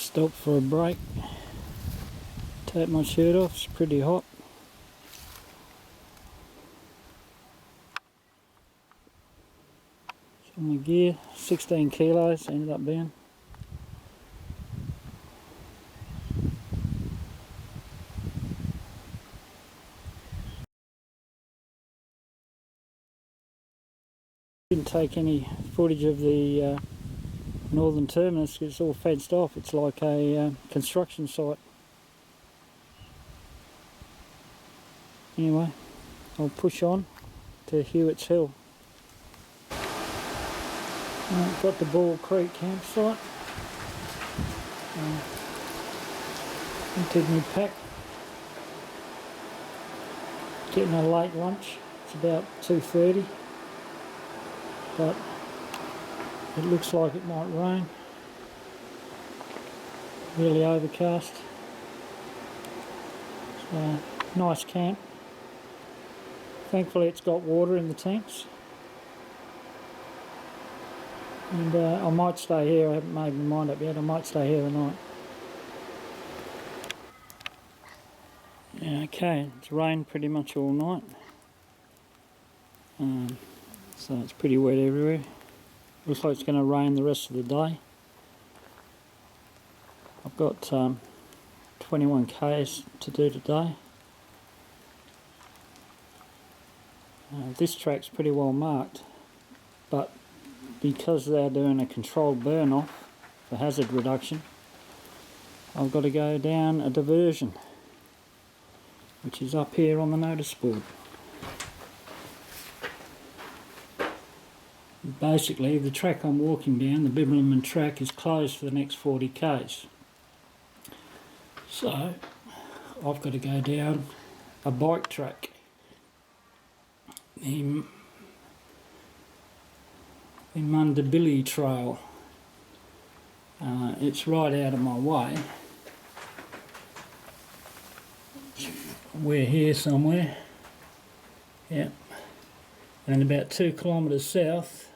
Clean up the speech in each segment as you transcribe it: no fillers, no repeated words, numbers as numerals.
Just stopped for a break. Take my shirt off, it's pretty hot. So my gear, 16 kilos ended up being. Didn't take any footage of the northern terminus because it's all fenced off. It's like a construction site. Anyway, I'll push on to Hewitt's Hill. Got the Ball Creek campsite. Emptied my pack. Getting a late lunch. It's about 2:30. But it looks like it might rain. Really overcast. So, nice camp. Thankfully it's got water in the tanks. And I might stay here, I haven't made my mind up yet, I might stay here tonight. Yeah, okay, it's rained pretty much all night. So it's pretty wet everywhere. Looks like it's going to rain the rest of the day. I've got 21 k's to do today. This track's pretty well marked, but because they're doing a controlled burn off for hazard reduction, I've got to go down a diversion, which is up here on the notice board. Basically, the track I'm walking down, the Bibbulmun track, is closed for the next 40 k's. So, I've got to go down a bike track. The Munda Biddi Trail. It's right out of my way. We're here somewhere. Yep. And about 2 kilometres south,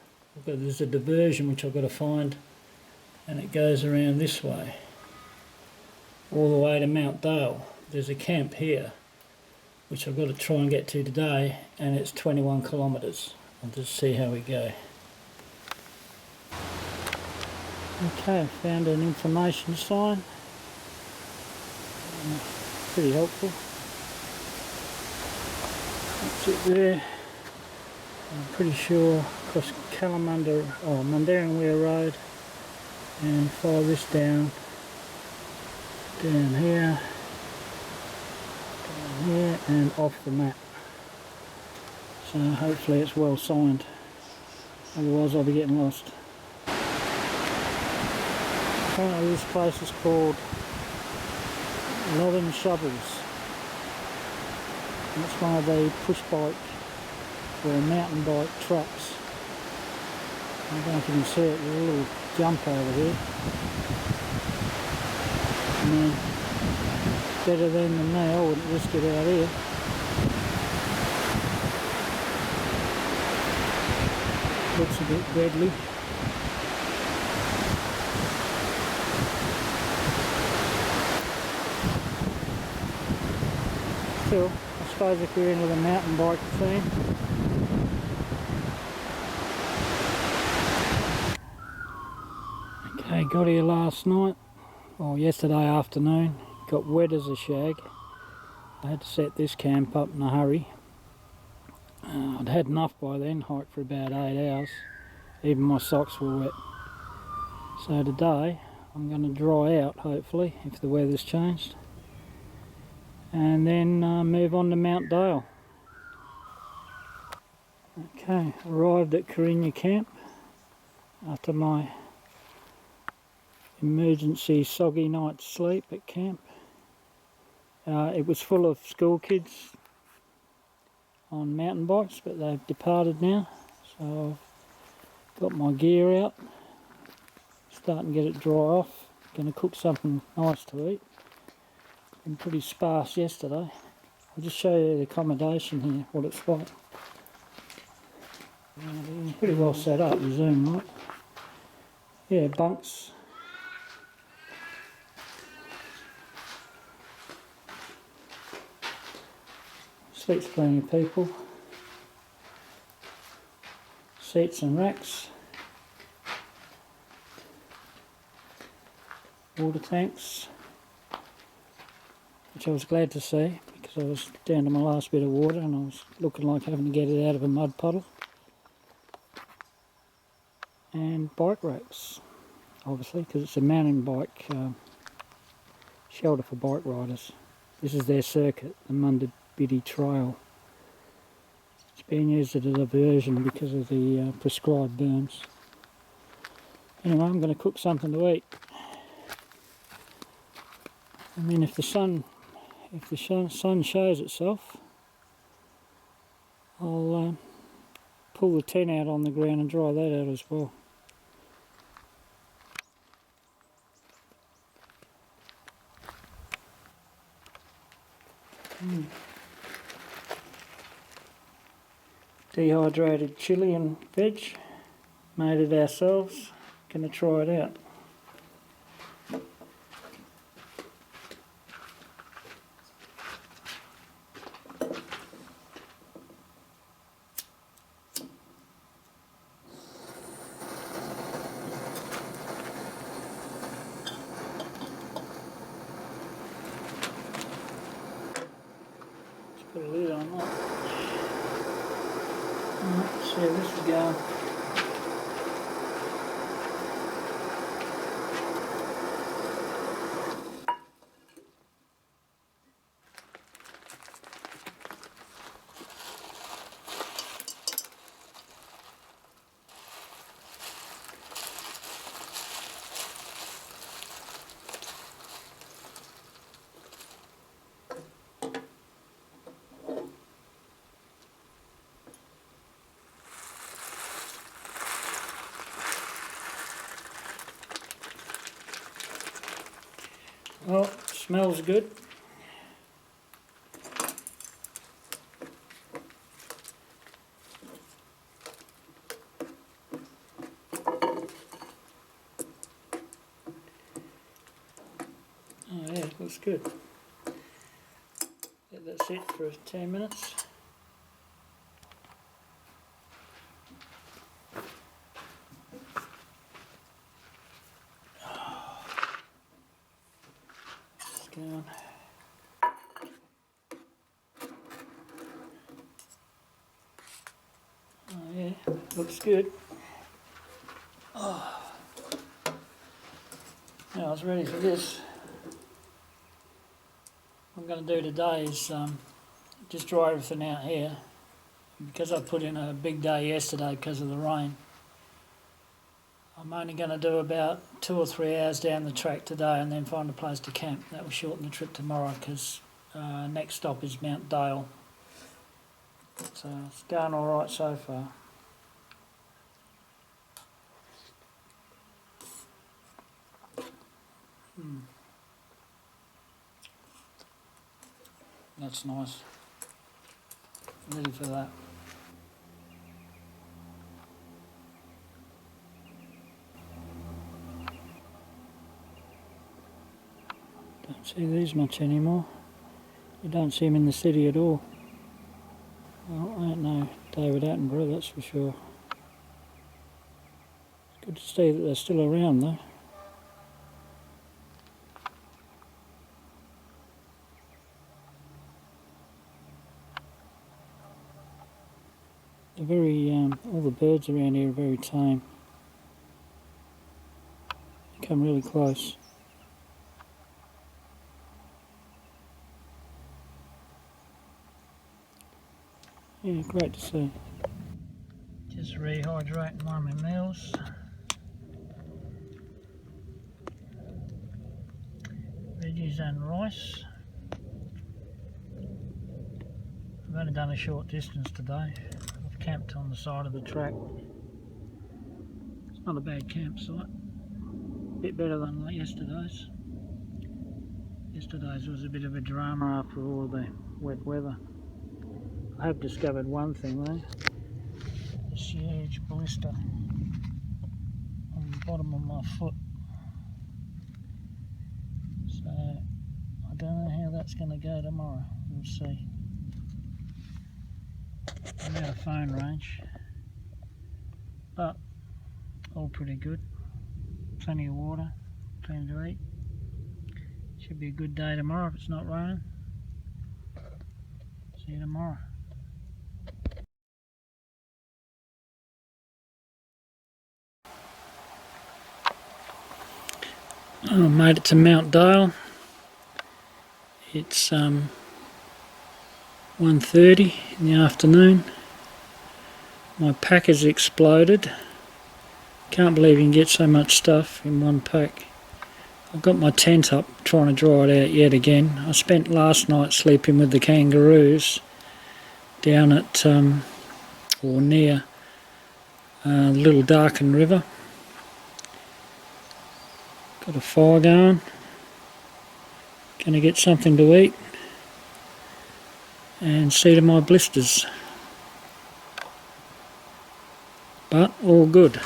there's a diversion which I've got to find, and it goes around this way, all the way to Mount Dale. There's a camp here, which I've got to try and get to today, and it's 21 kilometres. I'll just see how we go. Okay, I found an information sign. Pretty helpful. That's it there. I'm pretty sure across Mundaring Road, and follow this down here, and off the map. So hopefully it's well signed, otherwise I'll be getting lost. Apparently this place is called Northern Shovels. And it's one of the push bike or mountain bike tracks. I don't know if you can see it, there's a little jump over here. And then, better than me, I wouldn't risk it out here. Looks a bit deadly. Still, I suppose if you're into the mountain bike scene, okay, got here last night, or yesterday afternoon, got wet as a shag. I had to set this camp up in a hurry. I'd had enough by then, hiked for about 8 hours, even my socks were wet. So today I'm going to dry out hopefully, if the weather's changed, and then move on to Mount Dale. Okay, arrived at Karinya camp after my emergency soggy night's sleep at camp. It was full of school kids on mountain bikes, but they've departed now, so I've got my gear out, starting to get it dry off. Going to cook something nice to eat. Been pretty sparse yesterday. I'll just show you the accommodation here, what it's like. Pretty well set up, the Zoom, right? Yeah, bunks. Seats plenty of people. Seats and racks. Water tanks, which I was glad to see because I was down to my last bit of water and I was looking like having to get it out of a mud puddle. And bike racks, obviously, because it's a mountain bike shelter for bike riders. This is their circuit, the Munda Biddi Trail. It's being used as a diversion because of the prescribed burns. Anyway, I'm going to cook something to eat. And then if the sun shows itself, I'll pull the tent out on the ground and dry that out as well. Dehydrated chilli and veg, made it ourselves. Gonna try it out. Let's put a lid on that. Let's see how this is going. Well, smells good. Oh yeah, it looks good. Let that sit for 10 minutes. Down. Oh yeah, looks good. Oh. Now I was ready for this. What I'm going to do today is just dry everything out here. Because I put in a big day yesterday because of the rain, I'm only going to do about 2 or 3 hours down the track today and then find a place to camp. That will shorten the trip tomorrow because next stop is Mount Dale. So it's going alright so far. That's nice. Ready for that. Don't see these much anymore. You don't see them in the city at all. Well, I ain't no David Attenborough, that's for sure. It's good to see that they're still around though. They're very, all the birds around here are very tame. They come really close. Yeah, great to see. Just rehydrating one of my meals. Veggies and rice. I've only done a short distance today. I've camped on the side of the track. It's not a bad campsite. A bit better than yesterday's. Yesterday's was a bit of a drama after all the wet weather. I have discovered one thing though. This huge blister on the bottom of my foot. So I don't know how that's going to go tomorrow. We'll see. I'm out of phone range, but all pretty good. Plenty of water, plenty to eat. Should be a good day tomorrow if it's not raining. See you tomorrow. I made it to Mount Dale. It's 1:30 in the afternoon. My pack has exploded. Can't believe you can get so much stuff in one pack. I've got my tent up trying to dry it out yet again. I spent last night sleeping with the kangaroos down at or near the Little Darken River. Got a fire going. Gonna get something to eat and see to my blisters. But all good.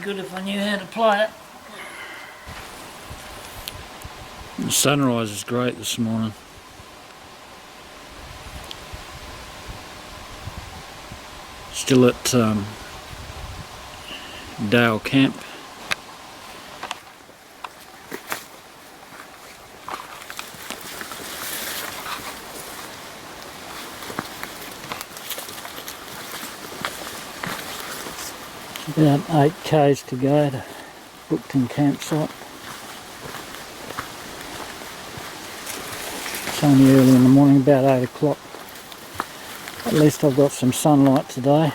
Good if I knew how to play it. The sunrise is great this morning. Still at Dale Camp. About 8 k's to go to Brookton campsite. It's only early in the morning, about 8 o'clock. At least I've got some sunlight today.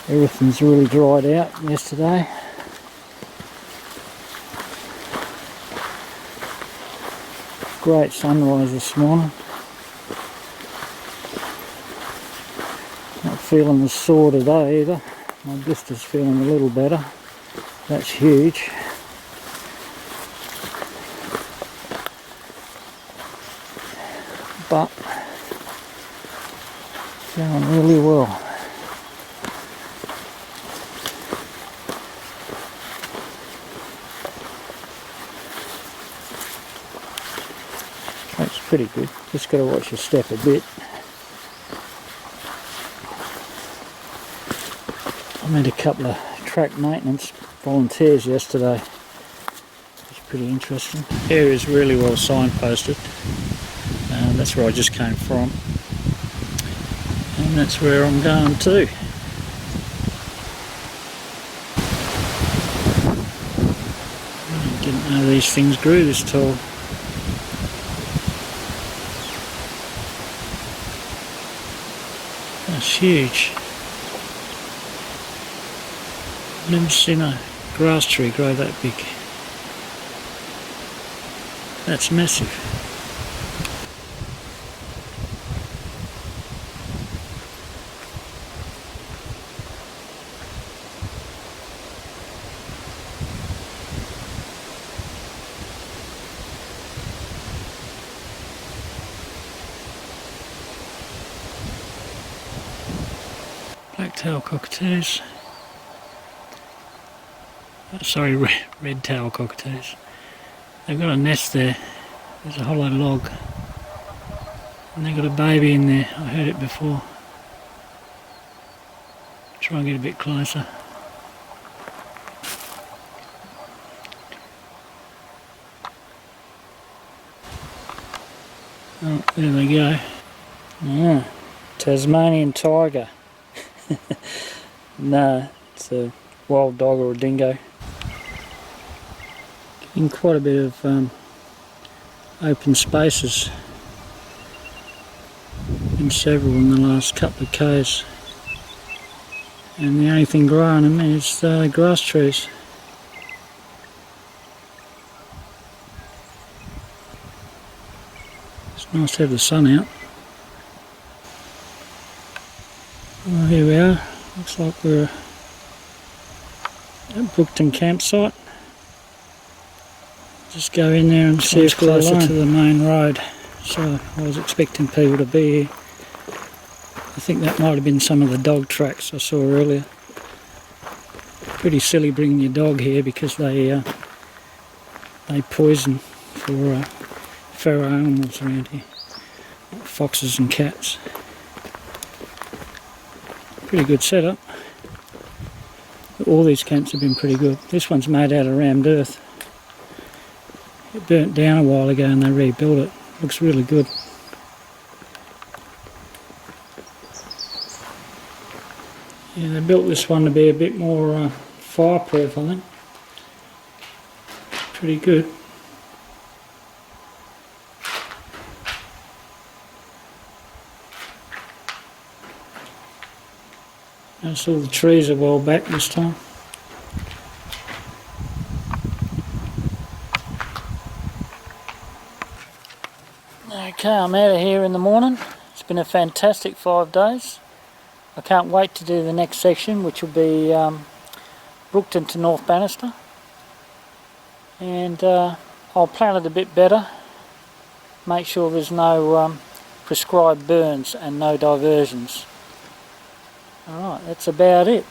Everything's really dried out yesterday. Great sunrise this morning. Not feeling as sore today either. My blister's feeling a little better. That's huge. But going really well. That's pretty good. Just got to watch your step a bit. I met a couple of track maintenance volunteers yesterday. It's pretty interesting. The area is really well signposted. That's where I just came from. And that's where I'm going to. I didn't know these things grew this tall. That's huge. I've never seen a grass tree grow that big. That's massive. Black-tailed cockatoos. Sorry, red-tailed cockatoos. They've got a nest there. There's a hollow log. And they've got a baby in there. I heard it before. Try and get a bit closer. Oh, there they go. Oh, Tasmanian tiger. No, it's a wild dog or a dingo. In quite a bit of open spaces. Been several in the last couple of k's, and the only thing growing them is grass trees. It's nice to have the sun out. Well, here we are. Looks like we're at Brookton campsite. Just go in there and see if we're closer to the main road. So I was expecting people to be here. I think that might have been some of the dog tracks I saw earlier. Pretty silly bringing your dog here because they poison for feral animals around here, like foxes and cats. Pretty good setup. All these camps have been pretty good. This one's made out of rammed earth. It burnt down a while ago and they rebuilt it. Looks really good. Yeah, they built this one to be a bit more fireproof, I think. Pretty good. Notice all the trees are well back this time. Okay, I'm out of here in the morning. It's been a fantastic 5 days. I can't wait to do the next section, which will be Brookton to North Bannister. And I'll plan it a bit better. Make sure there's no prescribed burns and no diversions. Alright, that's about it.